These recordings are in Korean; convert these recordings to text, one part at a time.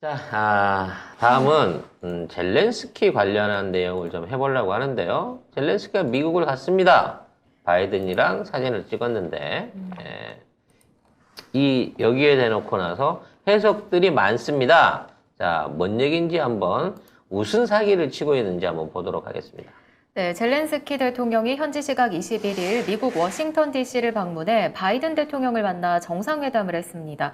자, 다음은 젤렌스키 관련한 내용을 좀 해보려고 하는데요. 젤렌스키가 미국을 갔습니다. 바이든이랑 사진을 찍었는데 여기에 대놓고 나서 해석들이 많습니다. 자, 뭔 얘기인지 한번 무슨 사기를 치고 있는지 한번 보도록 하겠습니다. 네, 젤렌스키 대통령이 현지 시각 21일 미국 워싱턴 DC를 방문해 바이든 대통령을 만나 정상회담을 했습니다.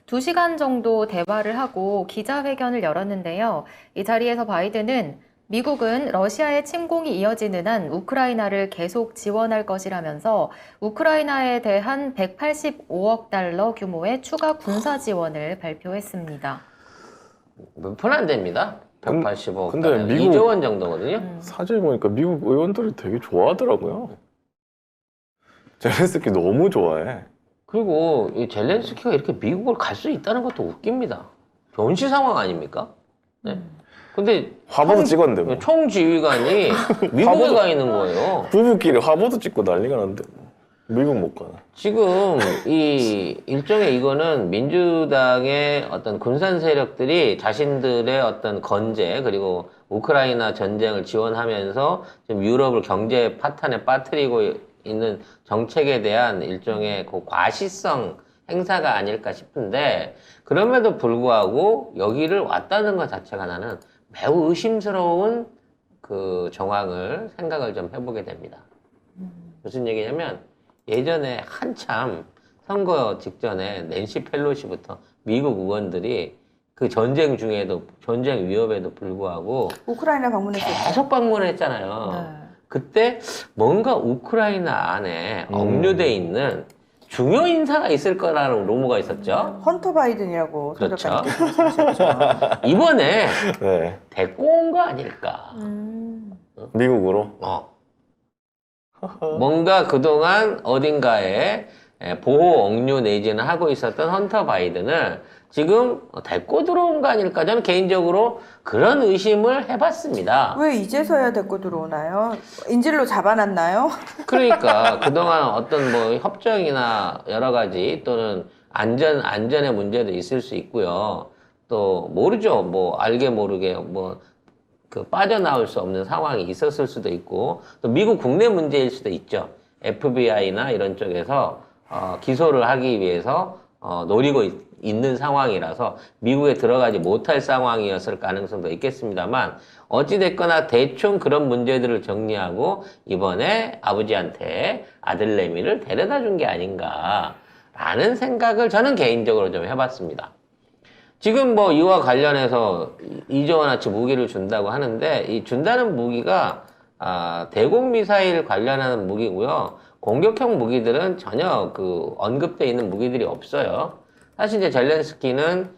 2시간 정도 대화를 하고 기자회견을 열었는데요. 이 자리에서 바이든은 미국은 러시아의 침공이 이어지는 한 우크라이나를 계속 지원할 것이라면서 우크라이나에 대한 185억 달러 규모의 추가 군사 지원을 발표했습니다. 몇 푼 안 됩니다. 185억 근데 달러, 미국 2조 원 정도거든요. 사실 보니까 미국 의원들이 되게 좋아하더라고요. 젤렌스키 너무 좋아해. 그리고 이 젤렌스키가 이렇게 미국을 갈 수 있다는 것도 웃깁니다. 변시 상황 아닙니까? 네. 근데 화보도 찍었는데 뭐. 총지휘관이 미국에 가 있는 거예요. 부부끼리 화보도 찍고 난리가 났는데 뭐. 미국 못 가나. 지금 이 일종의 이거는 민주당의 어떤 군산 세력들이 자신들의 어떤 건재 그리고 우크라이나 전쟁을 지원하면서 지금 유럽을 경제 파탄에 빠뜨리고 있는 정책에 대한 일종의 그 과시성 행사가 아닐까 싶은데, 그럼에도 불구하고 여기를 왔다는 것 자체가 나는 매우 의심스러운 그 정황을 생각을 좀 해보게 됩니다. 무슨 얘기냐면, 예전에 한참 선거 직전에 낸시 펠로시부터 미국 의원들이 그 전쟁 중에도, 전쟁 위협에도 불구하고 우크라이나 방문했었죠. 계속 방문을 했잖아요. 네. 그때 뭔가 우크라이나 안에 억류돼 있는 중요 인사가 있을 거라는 루머가 있었죠. 헌터 바이든이라고 그렇죠. 선거까지 말씀하셨죠. 이번에 네. 데리고 온 거 아닐까. 미국으로. 뭔가 그동안 어딘가에 보호 억류 내지는 하고 있었던 헌터 바이든을 지금 데리고 들어온 거 아닐까. 저는 개인적으로 그런 의심을 해봤습니다. 왜 이제서야 데리고 들어오나요? 인질로 잡아놨나요? 그러니까 그동안 어떤 뭐 협정이나 여러 가지 또는 안전의 문제도 있을 수 있고요. 또 모르죠. 뭐 알게 모르게 뭐 그 빠져나올 수 없는 상황이 있었을 수도 있고, 또 미국 국내 문제일 수도 있죠. FBI나 이런 쪽에서 기소를 하기 위해서 노리고 있는 상황이라서 미국에 들어가지 못할 상황이었을 가능성도 있겠습니다만, 어찌됐거나 대충 그런 문제들을 정리하고 이번에 아버지한테 아들내미를 데려다 준 게 아닌가라는 생각을 저는 개인적으로 좀 해봤습니다. 지금 뭐 이와 관련해서 2조 원어치 무기를 준다고 하는데, 이 준다는 무기가 대공 미사일 관련하는 무기고요. 공격형 무기들은 전혀 그 언급되어 있는 무기들이 없어요. 사실 이제 젤렌스키는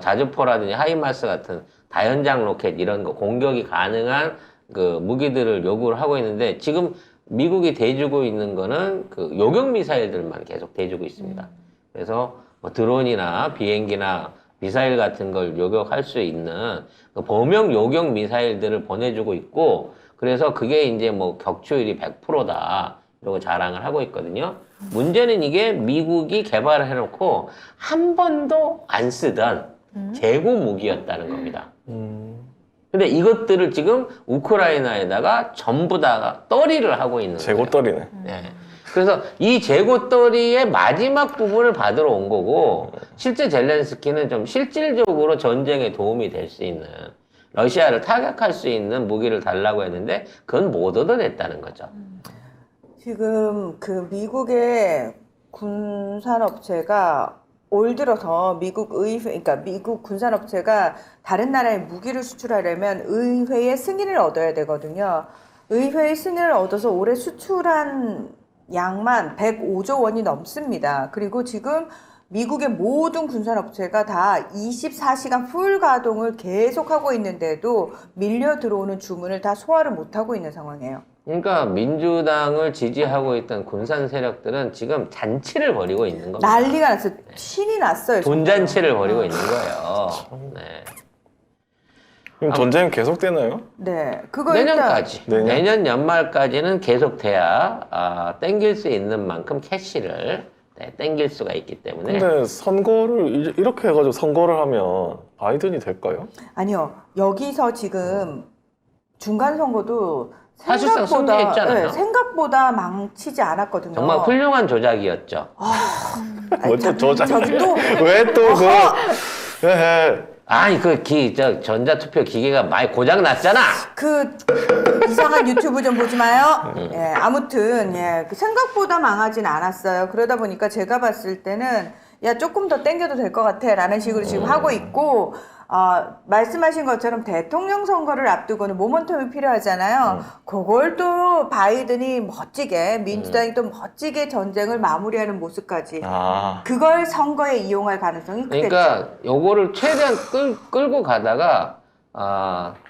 자주포라든지 하이마스 같은 다연장 로켓 이런 거 공격이 가능한 그 무기들을 요구를 하고 있는데, 지금 미국이 대주고 있는 거는 그 요격 미사일들만 계속 대주고 있습니다. 그래서 뭐 드론이나 비행기나 미사일 같은 걸 요격할 수 있는 그 범용 요격 미사일들을 보내주고 있고, 그래서 그게 이제 뭐 격추율이 100%다 이러고 자랑을 하고 있거든요. 문제는 이게 미국이 개발을 해놓고 한 번도 안 쓰던 재고 무기였다는 겁니다. 근데 이것들을 지금 우크라이나에다가 전부 다 떨이를 하고 있는 거예요. 재고떨이네. 네. 그래서 이 재고떨이의 마지막 부분을 받으러 온 거고, 실제 젤렌스키는 좀 실질적으로 전쟁에 도움이 될 수 있는, 러시아를 타격할 수 있는 무기를 달라고 했는데 그건 못 얻어냈다는 거죠. 지금 그 미국의 군산업체가 올 들어서 미국 의회, 그러니까 미국 군산업체가 다른 나라에 무기를 수출하려면 의회의 승인을 얻어야 되거든요. 의회의 승인을 얻어서 올해 수출한 양만 105조 원이 넘습니다. 그리고 지금 미국의 모든 군산업체가 다 24시간 풀 가동을 계속하고 있는데도 밀려 들어오는 주문을 다 소화를 못하고 있는 상황이에요. 그러니까 민주당을 지지하고 있던 군산 세력들은 지금 잔치를 벌이고 있는 겁니다. 난리가 났어요. 신이 났어요. 돈잔치를 벌이고 있는 거예요. 네. 그럼 전쟁은 계속되나요? 네, 그거 내년까지. 내년? 내년 연말까지는 계속돼야 땡길 수 있는 만큼 캐시를 땡길 수가 있기 때문에. 근데 선거를 이렇게 해가지고 선거를 하면 바이든이 될까요? 아니요. 여기서 지금 중간 선거도 사실상 승리했잖아요. 생각보다 망치지 않았거든요. 정말 훌륭한 조작이었죠. 뭐 또 조작? 저기 또 왜 또 그? 아니 저 전자투표 기계가 많이 고장 났잖아. 그 이상한 유튜브 좀 보지 마요. 예, 아무튼 그 생각보다 망하진 않았어요. 그러다 보니까 제가 봤을 때는 야 조금 더 땡겨도 될 것 같아라는 식으로 지금 하고 있고 말씀하신 것처럼 대통령 선거를 앞두고는 모멘텀이 필요하잖아요. 그걸 또 바이든이 멋지게 민주당이 또 멋지게 전쟁을 마무리하는 모습까지 그걸 선거에 이용할 가능성이 크겠죠. 그러니까 요거를 최대한 끌고 가다가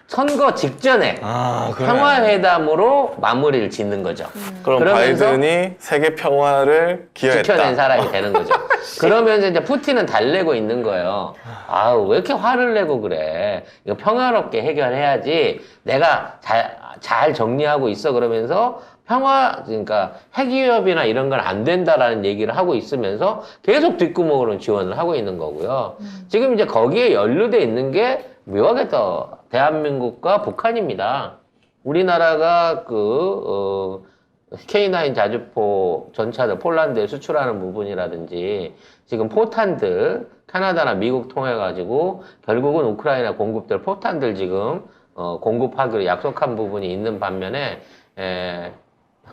선거 직전에 그래. 평화회담으로 마무리를 짓는 거죠. 그럼 그러면서 바이든이 세계 평화를 기여했다. 지켜낸 사람이 되는 거죠. 그러면서 이제 푸틴은 달래고 있는 거예요. 왜 이렇게 화를 내고 그래? 이거 평화롭게 해결해야지. 내가 잘 정리하고 있어. 그러면서 그러니까 핵위협이나 이런 건 안 된다라는 얘기를 하고 있으면서 계속 뒷구멍으로 지원을 하고 있는 거고요. 지금 이제 거기에 연루돼 있는 게 묘하게 더 대한민국과 북한입니다. 우리나라가 K9 자주포 전차를 폴란드에 수출하는 부분이라든지 지금 포탄들 캐나다나 미국 통해 가지고 결국은 우크라이나 공급될 포탄들 지금 공급하기로 약속한 부분이 있는 반면에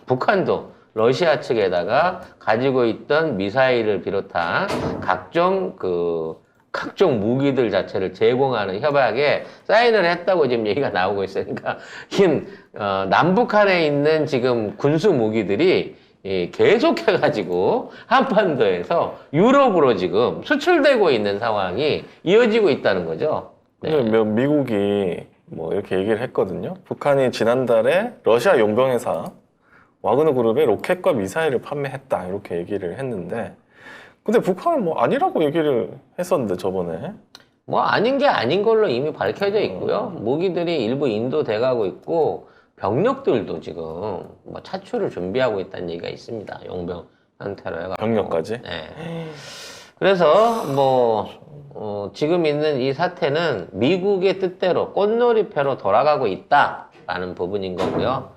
북한도 러시아 측에다가 가지고 있던 미사일을 비롯한 각종 무기들 자체를 제공하는 협약에 사인을 했다고 지금 얘기가 나오고 있어요. 그러니까 남북한에 있는 지금 군수 무기들이 계속해가지고 한반도에서 유럽으로 지금 수출되고 있는 상황이 이어지고 있다는 거죠. 네. 미국이 뭐 이렇게 얘기를 했거든요. 북한이 지난달에 러시아 용병회사 와그너 그룹에 로켓과 미사일을 판매했다 이렇게 얘기를 했는데 근데 북한은 뭐 아니라고 얘기를 했었는데 저번에 뭐 아닌 게 아닌 걸로 이미 밝혀져 있고요. 무기들이 일부 인도돼가고 있고 병력들도 지금 뭐 차출을 준비하고 있다는 얘기가 있습니다. 용병 형태로 해가지고 병력까지. 네. 그래서 지금 있는 이 사태는 미국의 뜻대로 꽃놀이패로 돌아가고 있다라는 부분인 거고요.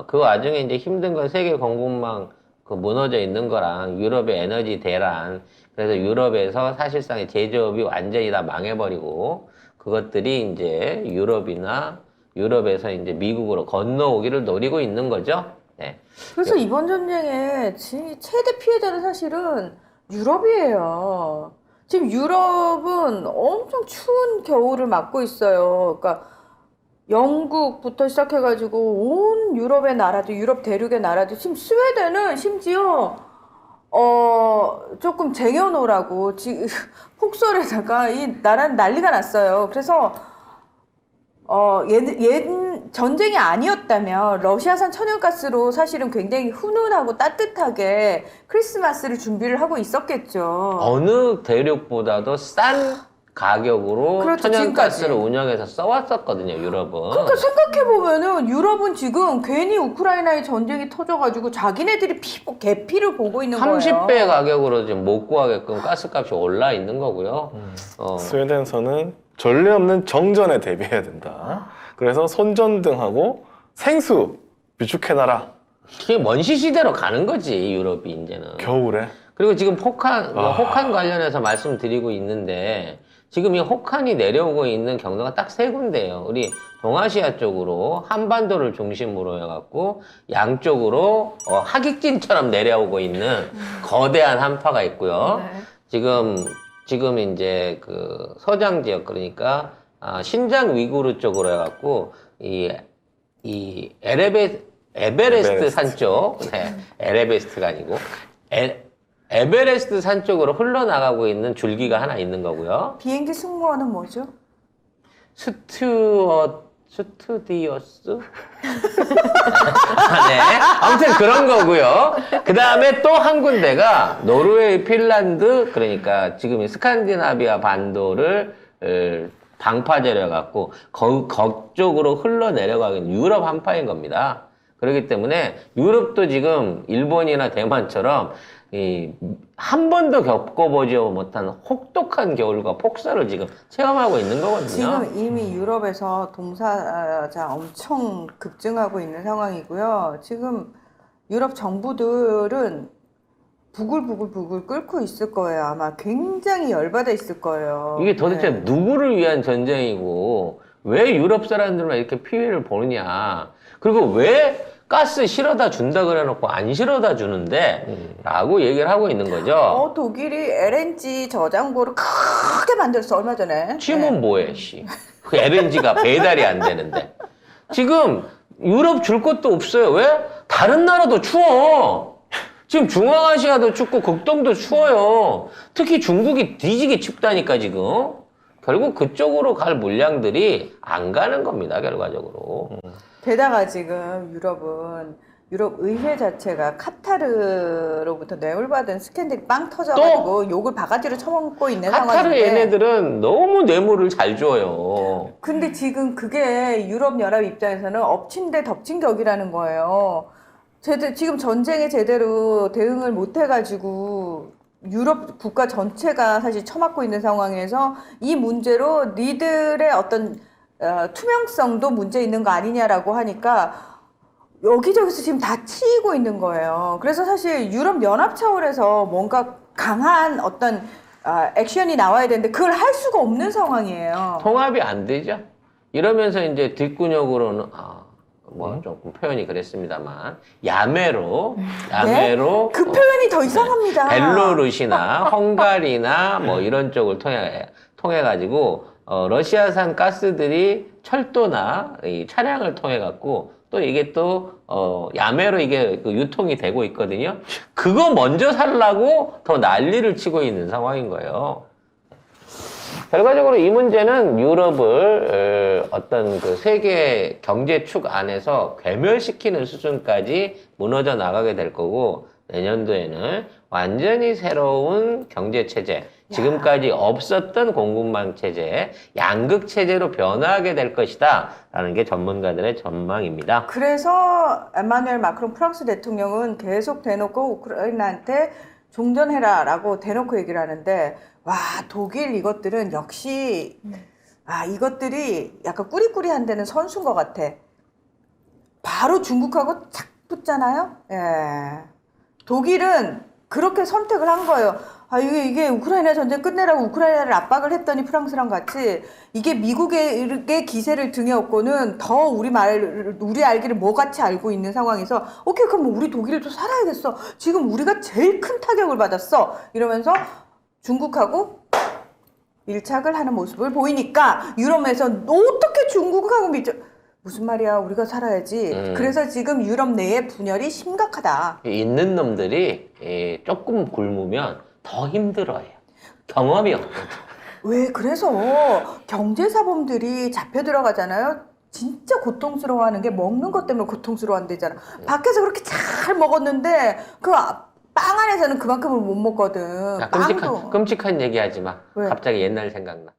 그 와중에 이제 힘든 건 세계 공급망 무너져 있는 거랑 유럽의 에너지 대란, 그래서 유럽에서 사실상의 제조업이 완전히 다 망해버리고 그것들이 이제 유럽에서 이제 미국으로 건너오기를 노리고 있는 거죠. 네. 그래서 이번 전쟁의 최대 피해자는 사실은 유럽이에요. 지금 유럽은 엄청 추운 겨울을 맞고 있어요. 그러니까 영국부터 시작해가지고 온 유럽의 나라도 유럽 대륙의 나라도 지금 스웨덴은 심지어 조금 쟁여놓으라고 지금 폭설에다가 이 나라는 난리가 났어요. 그래서 전쟁이 아니었다면 러시아산 천연가스로 사실은 굉장히 훈훈하고 따뜻하게 크리스마스를 준비를 하고 있었겠죠. 어느 대륙보다도 싼 가격으로 그렇죠, 천연가스를 지금까지. 운영해서 써왔었거든요, 유럽은. 그러니까 생각해보면은 유럽은 지금 괜히 우크라이나의 전쟁이 터져가지고 자기네들이 개피를 보고 있는 거예요. 30배 가격으로 지금 못 구하게끔 가스값이 올라 있는 거고요. 스웨덴선은 전례 없는 정전에 대비해야 된다. 그래서 손전등하고 생수 비축해놔라. 그게 먼시 시대로 가는 거지, 유럽이 이제는. 겨울에. 그리고 지금 혹한 관련해서 말씀드리고 있는데 지금 이 혹한이 내려오고 있는 경로가 딱 세 군데예요. 우리 동아시아 쪽으로 한반도를 중심으로 해갖고 양쪽으로 하객진처럼 내려오고 있는 거대한 한파가 있고요. 네. 지금 이제 서장 지역 그러니까 신장 위구르 쪽으로 해갖고 이 에베레스트 산 쪽, 네, 에베레스트가 아니고 에베레스트 산 쪽으로 흘러나가고 있는 줄기가 하나 있는 거고요. 비행기 승무원은 뭐죠? 스튜디오스? 네. 아무튼 그런 거고요. 그 다음에 또 한 군데가 노르웨이, 핀란드, 그러니까 지금 이 스칸디나비아 반도를 방파제로 해갖고 그쪽으로 흘러내려가고 있는 유럽 한파인 겁니다. 그렇기 때문에 유럽도 지금 일본이나 대만처럼 한 번도 겪어보지 못한 혹독한 겨울과 폭설을 지금 체험하고 있는 거거든요. 지금 이미 유럽에서 동사자 엄청 급증하고 있는 상황이고요. 지금 유럽 정부들은 부글부글 끓고 있을 거예요. 아마 굉장히 열받아 있을 거예요. 이게 도대체 네. 누구를 위한 전쟁이고 왜 유럽 사람들만 이렇게 피해를 보느냐. 그리고 왜 가스 실어다 준다 그래 놓고 안 실어다 주는데 라고 얘기를 하고 있는 거죠. 독일이 LNG 저장고를 크게 만들었어, 얼마 전에. 지금은 뭐해, 씨. 그 LNG가 배달이 안 되는데. 지금 유럽 줄 것도 없어요. 왜? 다른 나라도 추워. 지금 중앙아시아도 춥고 극동도 추워요. 특히 중국이 뒤지게 춥다니까 지금. 결국 그쪽으로 갈 물량들이 안 가는 겁니다, 결과적으로. 게다가 지금 유럽 의회 자체가 카타르로부터 뇌물받은 스캔들이 빵 터져가지고 욕을 바가지로 쳐먹고 있는 카타르 상황인데. 얘네들은 너무 뇌물을 잘 줘요. 근데 지금 그게 유럽연합 입장에서는 엎친 데 덮친 격이라는 거예요. 지금 전쟁에 제대로 대응을 못 해가지고 유럽 국가 전체가 사실 처맞고 있는 상황에서 이 문제로 니들의 어떤 투명성도 문제 있는 거 아니냐라고 하니까 여기저기서 지금 다 치이고 있는 거예요. 그래서 사실 유럽연합 차원에서 뭔가 강한 어떤 액션이 나와야 되는데 그걸 할 수가 없는 상황이에요. 통합이 안 되죠. 이러면서 이제 뒷근육으로는 뭐 조금 표현이 그랬습니다만 야매로 그 표현이 더 이상합니다. 벨로루시나 헝가리나 뭐 이런 쪽을 통해 가지고 러시아산 가스들이 철도나 이 차량을 통해 갖고 또 이게 또 야매로 이게 그 유통이 되고 있거든요. 그거 먼저 살라고 더 난리를 치고 있는 상황인 거예요. 결과적으로 이 문제는 유럽을 어떤 그 세계 경제축 안에서 괴멸시키는 수준까지 무너져 나가게 될 거고, 내년도에는 완전히 새로운 경제 체제, 지금까지 없었던 공급망 체제, 양극 체제로 변화하게 될 것이다 라는 게 전문가들의 전망입니다. 그래서 에마누엘 마크롱 프랑스 대통령은 계속 대놓고 우크라이나한테 종전해라라고 대놓고 얘기를 하는데, 와, 독일 이것들은 역시 이것들이 약간 꾸리꾸리한 데는 선수인 것 같아. 바로 중국하고 착 붙잖아요. 예. 독일은 그렇게 선택을 한 거예요. 이게 우크라이나 전쟁 끝내라고 우크라이나를 압박을 했더니 프랑스랑 같이 이게 미국의 기세를 등에 업고는 더 우리 알기를 뭐같이 알고 있는 상황에서 오케이, 그럼 우리 독일도 살아야겠어. 지금 우리가 제일 큰 타격을 받았어. 이러면서 중국하고 밀착을 하는 모습을 보이니까 유럽에서 어떻게 중국하고 무슨 말이야, 우리가 살아야지. 그래서 지금 유럽 내의 분열이 심각하다. 있는 놈들이 조금 굶으면 더 힘들어해요. 경험이 없거든. 왜? 그래서 경제사범들이 잡혀 들어가잖아요. 진짜 고통스러워하는 게 먹는 것 때문에 고통스러워한대잖아. 밖에서 그렇게 잘 먹었는데 그 빵 안에서는 그만큼을 못 먹거든. 야, 빵도. 끔찍한 얘기 하지 마. 왜? 갑자기 옛날 생각나.